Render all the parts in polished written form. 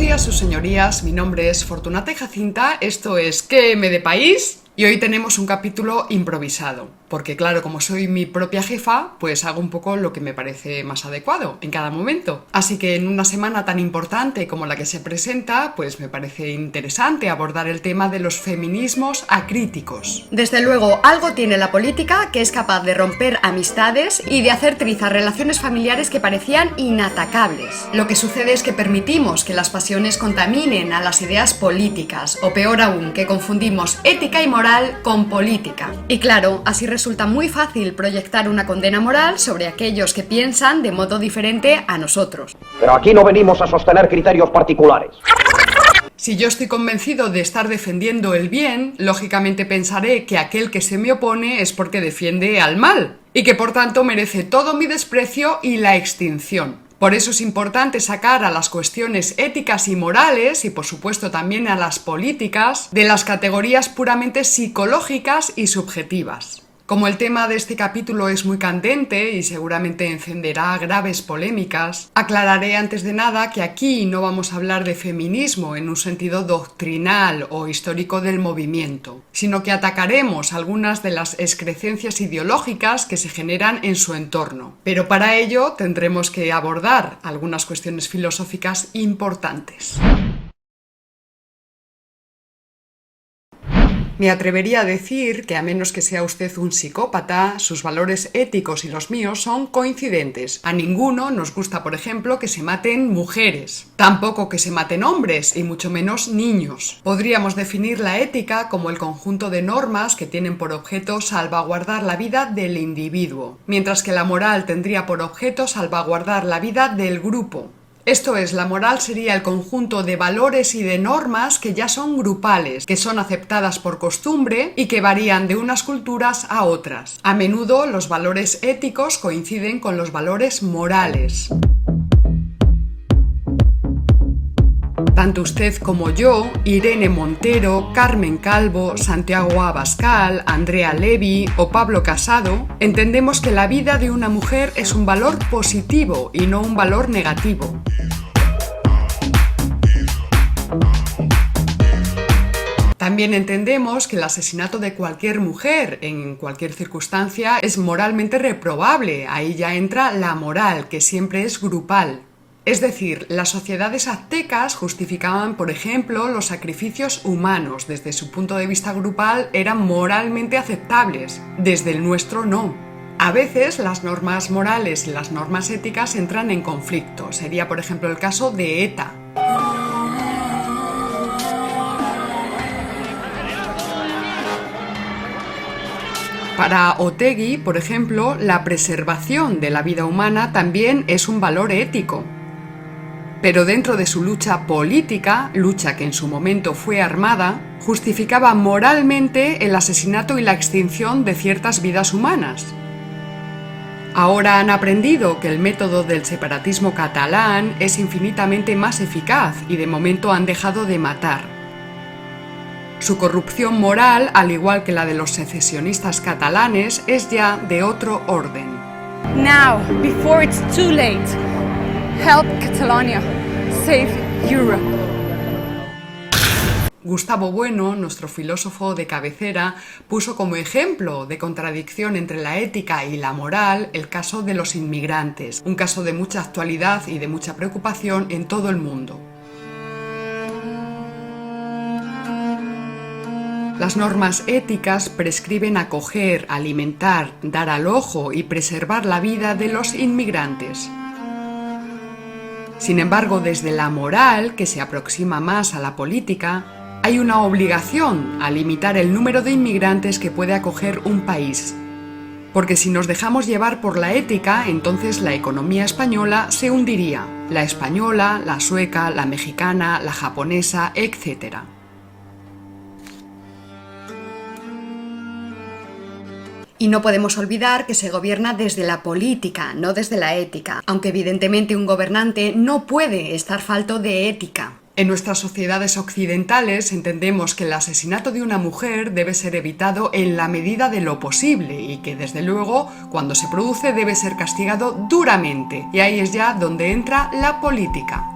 días, sus señorías, mi nombre es Fortunata y Jacinta, esto es ¿Qué me de país? Y hoy tenemos un capítulo improvisado, porque claro, como soy mi propia jefa, pues hago un poco lo que me parece más adecuado en cada momento. Así que en una semana tan importante como la que se presenta, pues me parece interesante abordar el tema de los feminismos acríticos. Desde luego, algo tiene la política que es capaz de romper amistades y de hacer trizas relaciones familiares que parecían inatacables. Lo que sucede es que permitimos que las pasiones contaminen a las ideas políticas, o peor aún, que confundimos ética y moral con política. Y claro, así resulta muy fácil proyectar una condena moral sobre aquellos que piensan de modo diferente a nosotros. Pero aquí no venimos a sostener criterios particulares. Si yo estoy convencido de estar defendiendo el bien, lógicamente pensaré que aquel que se me opone es porque defiende al mal, y que por tanto merece todo mi desprecio y la extinción. Por eso es importante sacar a las cuestiones éticas y morales, y por supuesto también a las políticas, de las categorías puramente psicológicas y subjetivas. Como el tema de este capítulo es muy candente y seguramente encenderá graves polémicas, aclararé antes de nada que aquí no vamos a hablar de feminismo en un sentido doctrinal o histórico del movimiento, sino que atacaremos algunas de las excrecencias ideológicas que se generan en su entorno. Pero para ello tendremos que abordar algunas cuestiones filosóficas importantes. Me atrevería a decir que, a menos que sea usted un psicópata, sus valores éticos y los míos son coincidentes. A ninguno nos gusta, por ejemplo, que se maten mujeres. Tampoco que se maten hombres, y mucho menos niños. Podríamos definir la ética como el conjunto de normas que tienen por objeto salvaguardar la vida del individuo, mientras que la moral tendría por objeto salvaguardar la vida del grupo. Esto es, la moral sería el conjunto de valores y de normas que ya son grupales, que son aceptadas por costumbre y que varían de unas culturas a otras. A menudo los valores éticos coinciden con los valores morales. Tanto usted como yo, Irene Montero, Carmen Calvo, Santiago Abascal, Andrea Levy o Pablo Casado, entendemos que la vida de una mujer es un valor positivo y no un valor negativo. También entendemos que el asesinato de cualquier mujer, en cualquier circunstancia, es moralmente reprobable. Ahí ya entra la moral, que siempre es grupal. Es decir, las sociedades aztecas justificaban, por ejemplo, los sacrificios humanos. Desde su punto de vista grupal eran moralmente aceptables, desde el nuestro no. A veces las normas morales y las normas éticas entran en conflicto. Sería, por ejemplo, el caso de ETA. Para Otegi, por ejemplo, la preservación de la vida humana también es un valor ético. Pero dentro de su lucha política, lucha que en su momento fue armada, justificaba moralmente el asesinato y la extinción de ciertas vidas humanas. Ahora han aprendido que el método del separatismo catalán es infinitamente más eficaz y de momento han dejado de matar. Su corrupción moral, al igual que la de los secesionistas catalanes, es ya de otro orden. Now, before it's too late. Help Catalonia. Save Europe. Gustavo Bueno, nuestro filósofo de cabecera, puso como ejemplo de contradicción entre la ética y la moral el caso de los inmigrantes, un caso de mucha actualidad y de mucha preocupación en todo el mundo. Las normas éticas prescriben acoger, alimentar, dar alojo y preservar la vida de los inmigrantes. Sin embargo, desde la moral, que se aproxima más a la política, hay una obligación a limitar el número de inmigrantes que puede acoger un país. Porque si nos dejamos llevar por la ética, entonces la economía española se hundiría. La española, la sueca, la mexicana, la japonesa, etc. Y no podemos olvidar que se gobierna desde la política, no desde la ética, aunque evidentemente un gobernante no puede estar falto de ética. En nuestras sociedades occidentales entendemos que el asesinato de una mujer debe ser evitado en la medida de lo posible y que, desde luego, cuando se produce debe ser castigado duramente. Y ahí es ya donde entra la política.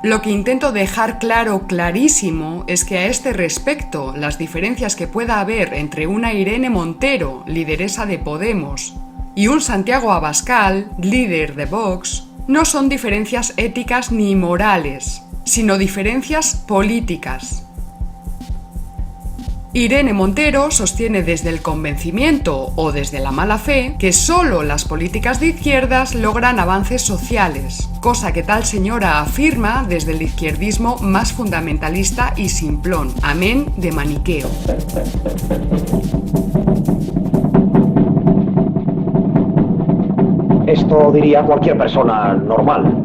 Lo que intento dejar clarísimo, es que a este respecto, las diferencias que pueda haber entre una Irene Montero, lideresa de Podemos, y un Santiago Abascal, líder de Vox, no son diferencias éticas ni morales, sino diferencias políticas. Irene Montero sostiene desde el convencimiento o desde la mala fe que solo las políticas de izquierdas logran avances sociales, cosa que tal señora afirma desde el izquierdismo más fundamentalista y simplón, amén de maniqueo. Esto diría cualquier persona normal.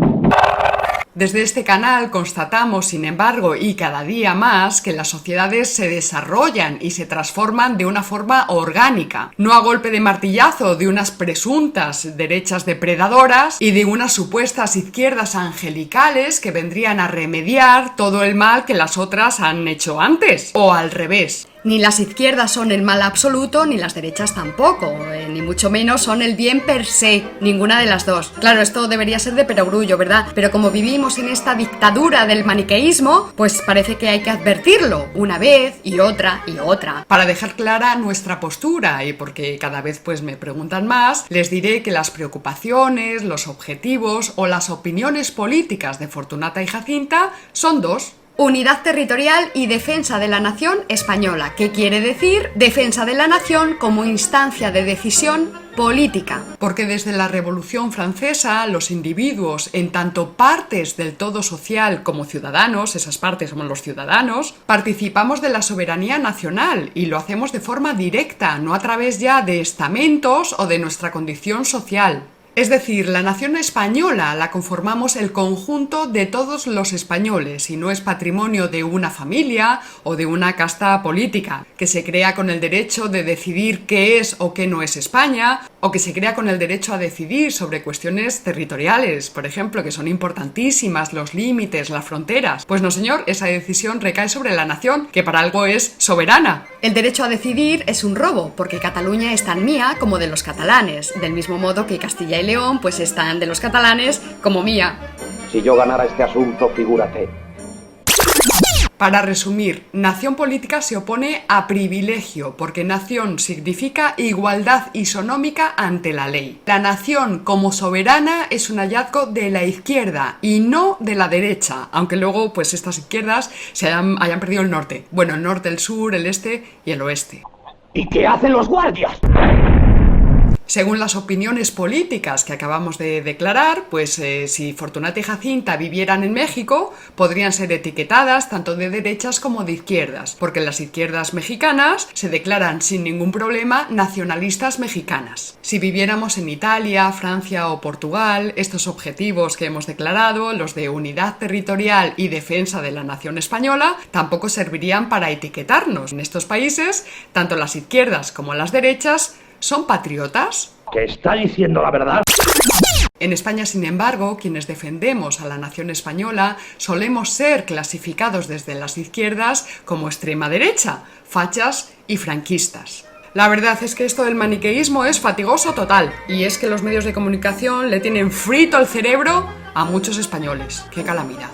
Desde este canal constatamos, sin embargo, y cada día más, que las sociedades se desarrollan y se transforman de una forma orgánica, no a golpe de martillazo de unas presuntas derechas depredadoras y de unas supuestas izquierdas angelicales que vendrían a remediar todo el mal que las otras han hecho antes, o al revés. Ni las izquierdas son el mal absoluto, ni las derechas tampoco, ni mucho menos son el bien per se, ninguna de las dos. Claro, esto debería ser de perogrullo, ¿verdad? Pero como vivimos en esta dictadura del maniqueísmo, pues parece que hay que advertirlo una vez y otra y otra. Para dejar clara nuestra postura, y porque cada vez pues me preguntan más, les diré que las preocupaciones, los objetivos o las opiniones políticas de Fortunata y Jacinta son dos. Unidad territorial y defensa de la nación española, que quiere decir defensa de la nación como instancia de decisión política. Porque desde la Revolución Francesa, los individuos, en tanto partes del todo social como ciudadanos, esas partes somos los ciudadanos, participamos de la soberanía nacional y lo hacemos de forma directa, no a través ya de estamentos o de nuestra condición social. Es decir, la nación española la conformamos el conjunto de todos los españoles y no es patrimonio de una familia o de una casta política, que se crea con el derecho de decidir qué es o qué no es España, o que se crea con el derecho a decidir sobre cuestiones territoriales, por ejemplo, que son importantísimas, los límites, las fronteras. Pues no, señor, esa decisión recae sobre la nación, que para algo es soberana. El derecho a decidir es un robo, porque Cataluña es tan mía como de los catalanes, del mismo modo que Castilla y León pues están de los catalanes como mía. Si yo ganara este asunto, figúrate. Para resumir, nación política se opone a privilegio, porque nación significa igualdad isonómica ante la ley. La nación como soberana es un hallazgo de la izquierda y no de la derecha, aunque luego pues estas izquierdas hayan perdido el norte. Bueno, el norte, el sur, el este y el oeste. ¿Y qué hacen los guardias? Según las opiniones políticas que acabamos de declarar, pues si Fortunata y Jacinta vivieran en México, podrían ser etiquetadas tanto de derechas como de izquierdas, porque las izquierdas mexicanas se declaran sin ningún problema nacionalistas mexicanas. Si viviéramos en Italia, Francia o Portugal, estos objetivos que hemos declarado, los de unidad territorial y defensa de la nación española, tampoco servirían para etiquetarnos. En estos países, tanto las izquierdas como las derechas ¿son patriotas? ¿Que está diciendo la verdad? En España, sin embargo, quienes defendemos a la nación española solemos ser clasificados desde las izquierdas como extrema derecha, fachas y franquistas. La verdad es que esto del maniqueísmo es fatigoso total, y es que los medios de comunicación le tienen frito el cerebro a muchos españoles. ¡Qué calamidad!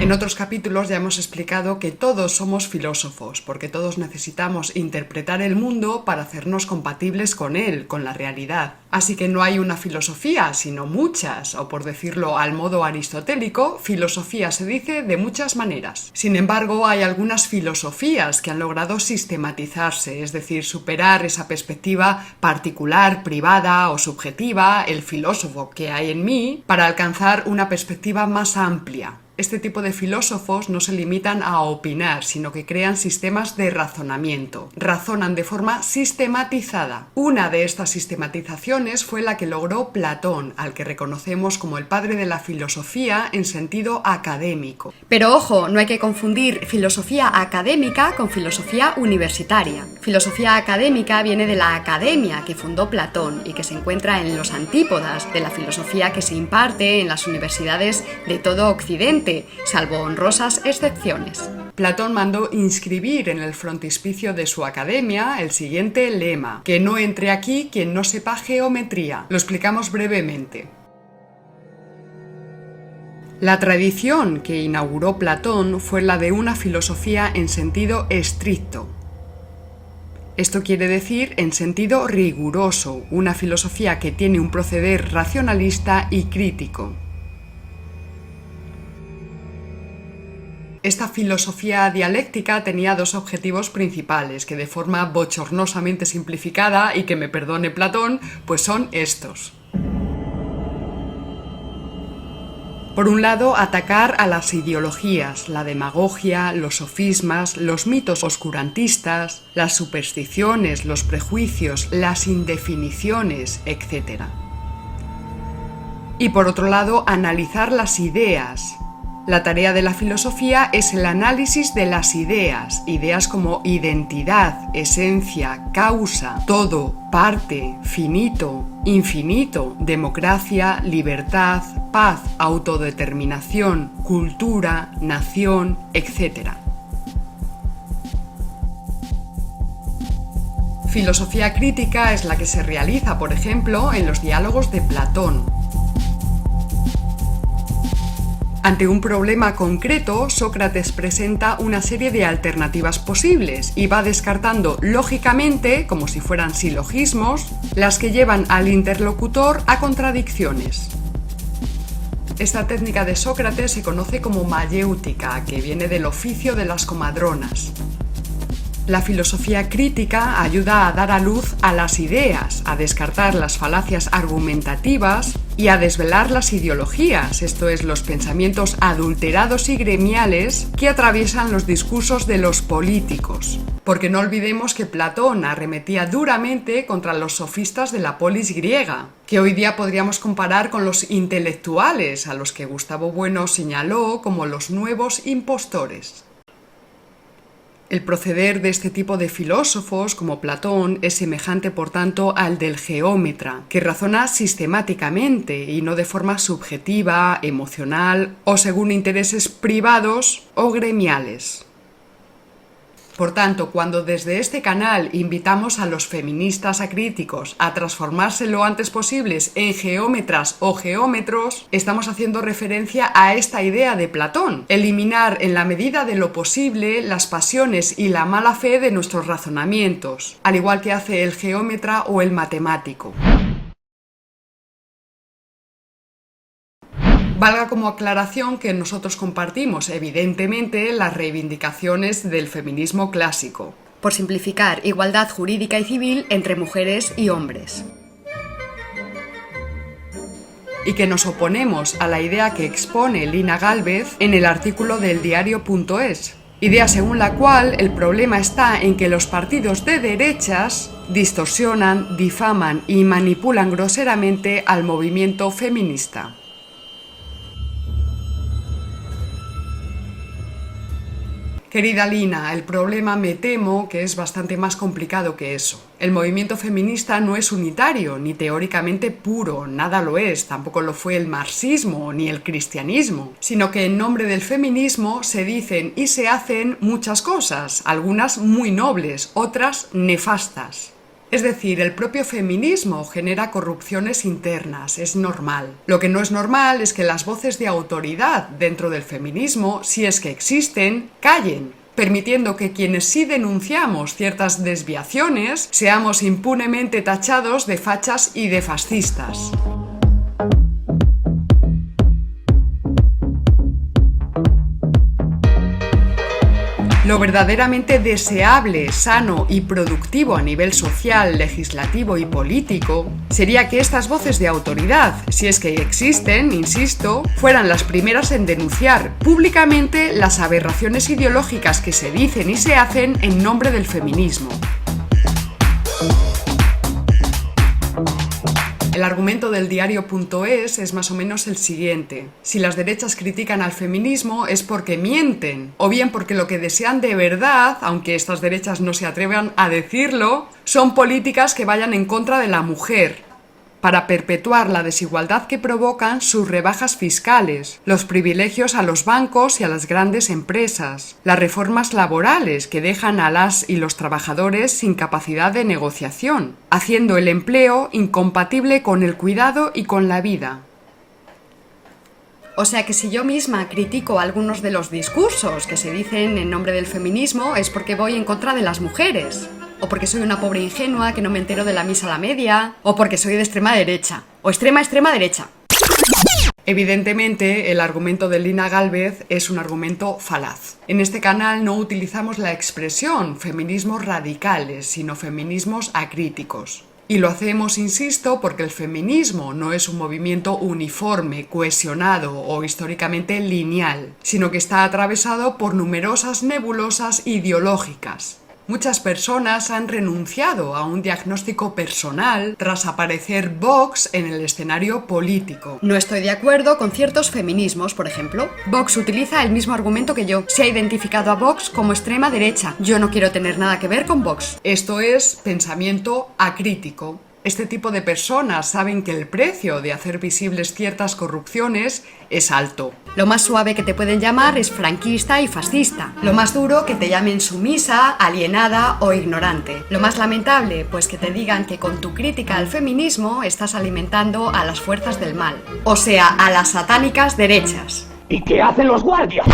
En otros capítulos ya hemos explicado que todos somos filósofos, porque todos necesitamos interpretar el mundo para hacernos compatibles con él, con la realidad. Así que no hay una filosofía, sino muchas, o por decirlo al modo aristotélico, filosofía se dice de muchas maneras. Sin embargo, hay algunas filosofías que han logrado sistematizarse, es decir, superar esa perspectiva particular, privada o subjetiva, el filósofo que hay en mí, para alcanzar una perspectiva más amplia. Este tipo de filósofos no se limitan a opinar, sino que crean sistemas de razonamiento. Razonan de forma sistematizada. Una de estas sistematizaciones fue la que logró Platón, al que reconocemos como el padre de la filosofía en sentido académico. Pero ojo, no hay que confundir filosofía académica con filosofía universitaria. Filosofía académica viene de la academia que fundó Platón y que se encuentra en los antípodas de la filosofía que se imparte en las universidades de todo Occidente, salvo honrosas excepciones. Platón mandó inscribir en el frontispicio de su academia el siguiente lema: que no entre aquí quien no sepa geometría. Lo explicamos brevemente. La tradición que inauguró Platón fue la de una filosofía en sentido estricto. Esto quiere decir en sentido riguroso, una filosofía que tiene un proceder racionalista y crítico. Esta filosofía dialéctica tenía dos objetivos principales, que de forma bochornosamente simplificada, y que me perdone Platón, pues son estos. Por un lado, atacar a las ideologías, la demagogia, los sofismas, los mitos oscurantistas, las supersticiones, los prejuicios, las indefiniciones, etc. Y por otro lado, analizar las ideas. La tarea de la filosofía es el análisis de las ideas, ideas como identidad, esencia, causa, todo, parte, finito, infinito, democracia, libertad, paz, autodeterminación, cultura, nación, etc. Filosofía crítica es la que se realiza, por ejemplo, en los diálogos de Platón. Ante un problema concreto, Sócrates presenta una serie de alternativas posibles y va descartando lógicamente, como si fueran silogismos, las que llevan al interlocutor a contradicciones. Esta técnica de Sócrates se conoce como mayéutica, que viene del oficio de las comadronas. La filosofía crítica ayuda a dar a luz a las ideas, a descartar las falacias argumentativas y a desvelar las ideologías, esto es, los pensamientos adulterados y gremiales que atraviesan los discursos de los políticos. Porque no olvidemos que Platón arremetía duramente contra los sofistas de la polis griega, que hoy día podríamos comparar con los intelectuales, a los que Gustavo Bueno señaló como los nuevos impostores. El proceder de este tipo de filósofos, como Platón, es semejante, por tanto, al del geómetra, que razona sistemáticamente y no de forma subjetiva, emocional o según intereses privados o gremiales. Por tanto, cuando desde este canal invitamos a los feministas acríticos a transformarse lo antes posible en geómetras o geómetros, estamos haciendo referencia a esta idea de Platón: eliminar en la medida de lo posible las pasiones y la mala fe de nuestros razonamientos, al igual que hace el geómetra o el matemático. Valga como aclaración que nosotros compartimos, evidentemente, las reivindicaciones del feminismo clásico. Por simplificar, igualdad jurídica y civil entre mujeres y hombres. Y que nos oponemos a la idea que expone Lina Gálvez en el artículo del diario.es, idea según la cual el problema está en que los partidos de derechas distorsionan, difaman y manipulan groseramente al movimiento feminista. Querida Lina, el problema me temo que es bastante más complicado que eso. El movimiento feminista no es unitario, ni teóricamente puro, nada lo es, tampoco lo fue el marxismo ni el cristianismo, sino que en nombre del feminismo se dicen y se hacen muchas cosas, algunas muy nobles, otras nefastas. Es decir, el propio feminismo genera corrupciones internas, es normal. Lo que no es normal es que las voces de autoridad dentro del feminismo, si es que existen, callen, permitiendo que quienes sí denunciamos ciertas desviaciones seamos impunemente tachados de fachas y de fascistas. Lo verdaderamente deseable, sano y productivo a nivel social, legislativo y político sería que estas voces de autoridad, si es que existen, insisto, fueran las primeras en denunciar públicamente las aberraciones ideológicas que se dicen y se hacen en nombre del feminismo. El argumento del diario.es es más o menos el siguiente: si las derechas critican al feminismo es porque mienten, o bien porque lo que desean de verdad, aunque estas derechas no se atrevan a decirlo, son políticas que vayan en contra de la mujer, para perpetuar la desigualdad que provocan sus rebajas fiscales, los privilegios a los bancos y a las grandes empresas, las reformas laborales que dejan a las y los trabajadores sin capacidad de negociación, haciendo el empleo incompatible con el cuidado y con la vida. O sea que si yo misma critico algunos de los discursos que se dicen en nombre del feminismo es porque voy en contra de las mujeres. O porque soy una pobre ingenua que no me entero de la misa a la media. O porque soy de extrema derecha. O extrema derecha. Evidentemente, el argumento de Lina Gálvez es un argumento falaz. En este canal no utilizamos la expresión feminismos radicales, sino feminismos acríticos. Y lo hacemos, insisto, porque el feminismo no es un movimiento uniforme, cohesionado o históricamente lineal, sino que está atravesado por numerosas nebulosas ideológicas. Muchas personas han renunciado a un diagnóstico personal tras aparecer Vox en el escenario político. No estoy de acuerdo con ciertos feminismos, por ejemplo. Vox utiliza el mismo argumento que yo. Se ha identificado a Vox como extrema derecha. Yo no quiero tener nada que ver con Vox. Esto es pensamiento acrítico. Este tipo de personas saben que el precio de hacer visibles ciertas corrupciones es alto. Lo más suave que te pueden llamar es franquista y fascista. Lo más duro, que te llamen sumisa, alienada o ignorante. Lo más lamentable, pues que te digan que con tu crítica al feminismo estás alimentando a las fuerzas del mal. O sea, a las satánicas derechas. ¿Y qué hacen los guardias?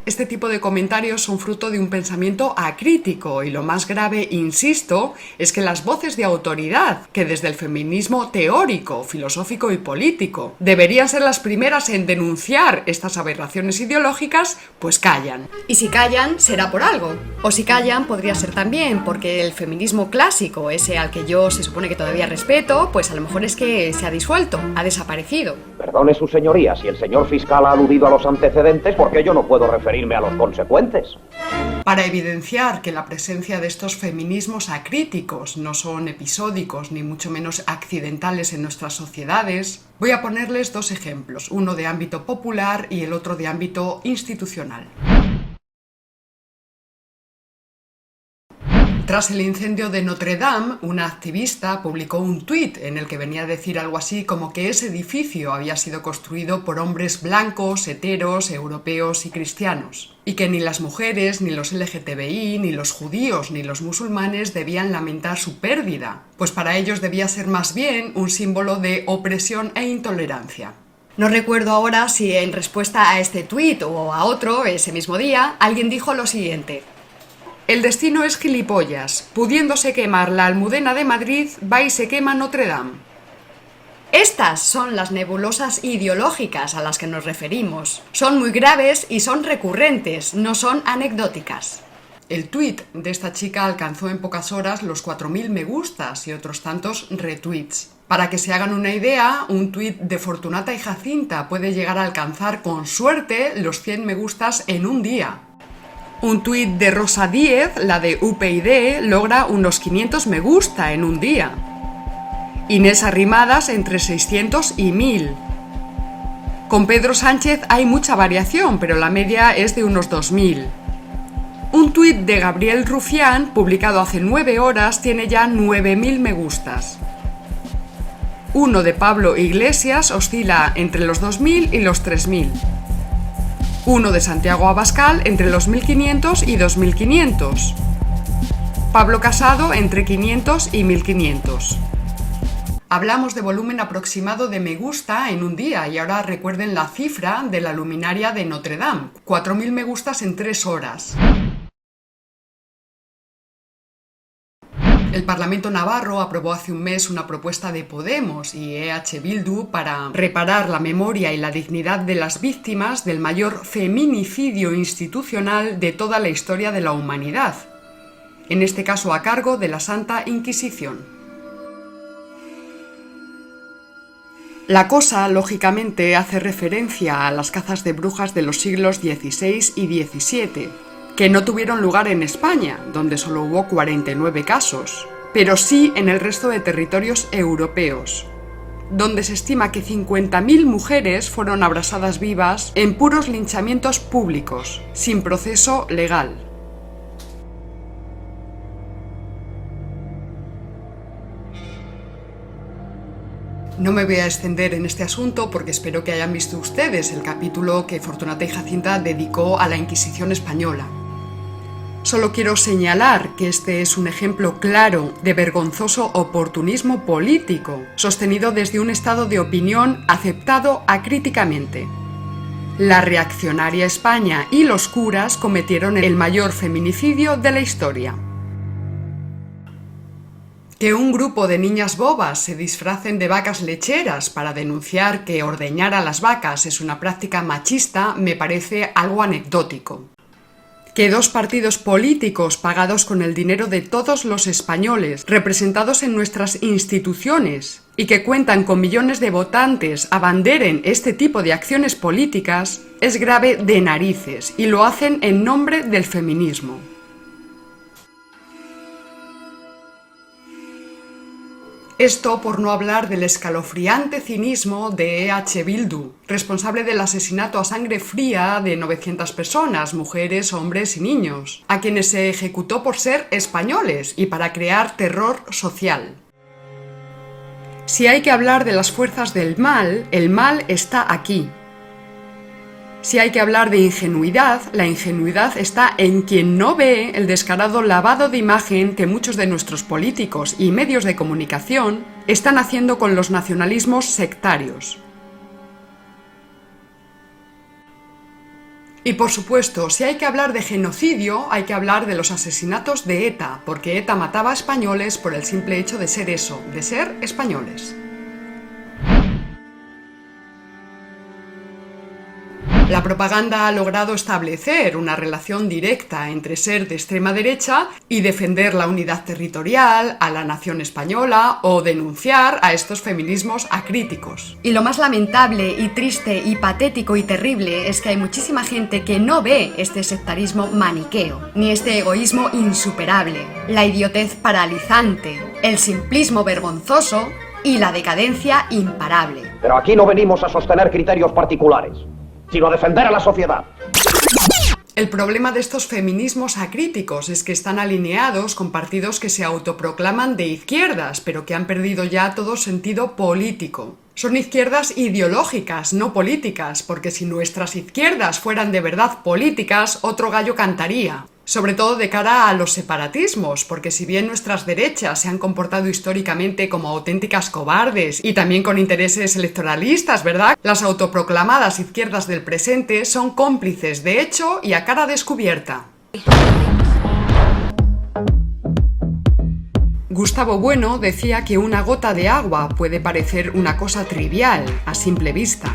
Este tipo de comentarios son fruto de un pensamiento acrítico y lo más grave, insisto, es que las voces de autoridad, que desde el feminismo teórico, filosófico y político deberían ser las primeras en denunciar estas aberraciones ideológicas, pues callan. Y si callan, será por algo. O si callan, podría ser también porque el feminismo clásico, ese al que yo se supone que todavía respeto, pues a lo mejor es que se ha disuelto, ha desaparecido. Perdone su señoría, si el señor fiscal ha aludido a los antecedentes, ¿por qué yo no puedo referirme a los consecuentes? Para evidenciar que la presencia de estos feminismos acríticos no son episódicos ni mucho menos accidentales en nuestras sociedades, voy a ponerles dos ejemplos, uno de ámbito popular y el otro de ámbito institucional. Tras el incendio de Notre Dame, una activista publicó un tuit en el que venía a decir algo así como que ese edificio había sido construido por hombres blancos, heteros, europeos y cristianos, y que ni las mujeres, ni los LGTBI, ni los judíos, ni los musulmanes debían lamentar su pérdida, pues para ellos debía ser más bien un símbolo de opresión e intolerancia. No recuerdo ahora si en respuesta a este tuit o a otro, ese mismo día, alguien dijo lo siguiente: el destino es gilipollas. Pudiéndose quemar la Almudena de Madrid, va y se quema Notre Dame. Estas son las nebulosas ideológicas a las que nos referimos. Son muy graves y son recurrentes, no son anecdóticas. El tuit de esta chica alcanzó en pocas horas los 4.000 me gustas y otros tantos retweets. Para que se hagan una idea, un tuit de Fortunata y Jacinta puede llegar a alcanzar con suerte los 100 me gustas en un día. Un tuit de Rosa Díez, la de UPyD, logra unos 500 me gusta en un día. Inés Arrimadas entre 600 y 1000. Con Pedro Sánchez hay mucha variación, pero la media es de unos 2000. Un tuit de Gabriel Rufián, publicado hace 9 horas, tiene ya 9000 me gustas. Uno de Pablo Iglesias oscila entre los 2000 y los 3000. Uno de Santiago Abascal entre los 1500 y 2500. Pablo Casado entre 500 y 1500. Hablamos de volumen aproximado de me gusta en un día y ahora recuerden la cifra de la luminaria de Notre Dame, 4000 me gustas en 3 horas. El Parlamento navarro aprobó hace un mes una propuesta de Podemos y EH Bildu para reparar la memoria y la dignidad de las víctimas del mayor feminicidio institucional de toda la historia de la humanidad, en este caso a cargo de la Santa Inquisición. La cosa, lógicamente, hace referencia a las cazas de brujas de los siglos XVI y XVII, que no tuvieron lugar en España, donde solo hubo 49 casos, pero sí en el resto de territorios europeos, donde se estima que 50.000 mujeres fueron abrasadas vivas en puros linchamientos públicos, sin proceso legal. No me voy a extender en este asunto porque espero que hayan visto ustedes el capítulo que Fortunata y Jacinta dedicó a la Inquisición española. Solo quiero señalar que este es un ejemplo claro de vergonzoso oportunismo político, sostenido desde un estado de opinión aceptado acríticamente. La reaccionaria España y los curas cometieron el mayor feminicidio de la historia. Que un grupo de niñas bobas se disfracen de vacas lecheras para denunciar que ordeñar a las vacas es una práctica machista me parece algo anecdótico. Que dos partidos políticos pagados con el dinero de todos los españoles, representados en nuestras instituciones y que cuentan con millones de votantes, abanderen este tipo de acciones políticas es grave de narices y lo hacen en nombre del feminismo. Esto por no hablar del escalofriante cinismo de EH Bildu, responsable del asesinato a sangre fría de 900 personas, mujeres, hombres y niños, a quienes se ejecutó por ser españoles y para crear terror social. Si hay que hablar de las fuerzas del mal, el mal está aquí. Si hay que hablar de ingenuidad, la ingenuidad está en quien no ve el descarado lavado de imagen que muchos de nuestros políticos y medios de comunicación están haciendo con los nacionalismos sectarios. Y por supuesto, si hay que hablar de genocidio, hay que hablar de los asesinatos de ETA, porque ETA mataba a españoles por el simple hecho de ser eso, de ser españoles. La propaganda ha logrado establecer una relación directa entre ser de extrema derecha y defender la unidad territorial, a la nación española o denunciar a estos feminismos acríticos. Y lo más lamentable y triste y patético y terrible es que hay muchísima gente que no ve este sectarismo maniqueo, ni este egoísmo insuperable, la idiotez paralizante, el simplismo vergonzoso y la decadencia imparable. Pero aquí no venimos a sostener criterios particulares, sino a defender a la sociedad. El problema de estos feminismos acríticos es que están alineados con partidos que se autoproclaman de izquierdas, pero que han perdido ya todo sentido político. Son izquierdas ideológicas, no políticas, porque si nuestras izquierdas fueran de verdad políticas, otro gallo cantaría. Sobre todo de cara a los separatismos, porque si bien nuestras derechas se han comportado históricamente como auténticas cobardes y también con intereses electoralistas, ¿verdad? Las autoproclamadas izquierdas del presente son cómplices de hecho y a cara descubierta. Gustavo Bueno decía que una gota de agua puede parecer una cosa trivial a simple vista,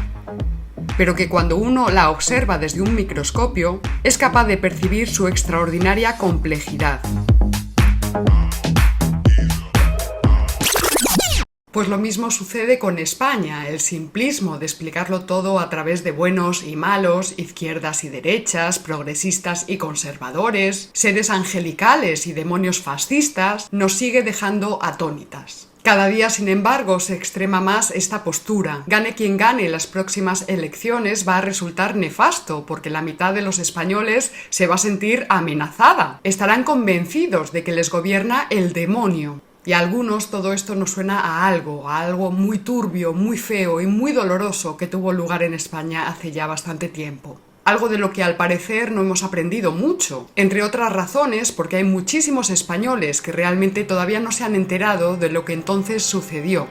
pero que cuando uno la observa desde un microscopio, es capaz de percibir su extraordinaria complejidad. Pues lo mismo sucede con España, el simplismo de explicarlo todo a través de buenos y malos, izquierdas y derechas, progresistas y conservadores, seres angelicales y demonios fascistas, nos sigue dejando atónitas. Cada día, sin embargo, se extrema más esta postura. Gane quien gane las próximas elecciones va a resultar nefasto, porque la mitad de los españoles se va a sentir amenazada. Estarán convencidos de que les gobierna el demonio. Y a algunos todo esto nos suena a algo muy turbio, muy feo y muy doloroso que tuvo lugar en España hace ya bastante tiempo. Algo de lo que al parecer no hemos aprendido mucho, entre otras razones porque hay muchísimos españoles que realmente todavía no se han enterado de lo que entonces sucedió.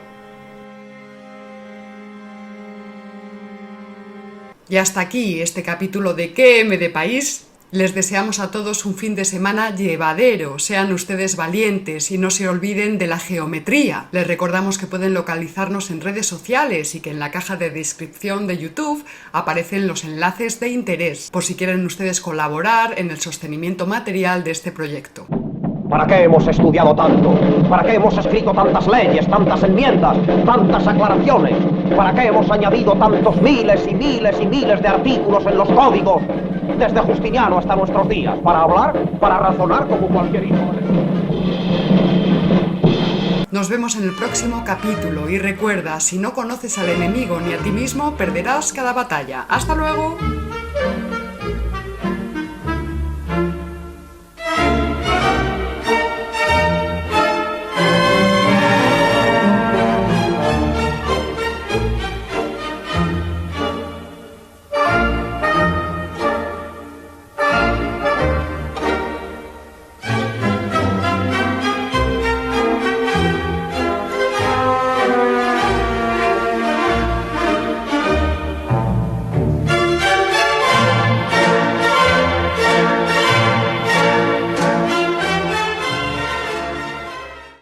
Y hasta aquí este capítulo de ¿Qué M de País? Les deseamos a todos un fin de semana llevadero, sean ustedes valientes y no se olviden de la geometría. Les recordamos que pueden localizarnos en redes sociales y que en la caja de descripción de YouTube aparecen los enlaces de interés, por si quieren ustedes colaborar en el sostenimiento material de este proyecto. ¿Para qué hemos estudiado tanto? ¿Para qué hemos escrito tantas leyes, tantas enmiendas, tantas aclaraciones? ¿Para qué hemos añadido tantos miles y miles y miles de artículos en los códigos? Desde Justiniano hasta nuestros días. ¿Para hablar? ¿Para razonar como cualquier hijo? Nos vemos en el próximo capítulo y recuerda, si no conoces al enemigo ni a ti mismo, perderás cada batalla. ¡Hasta luego!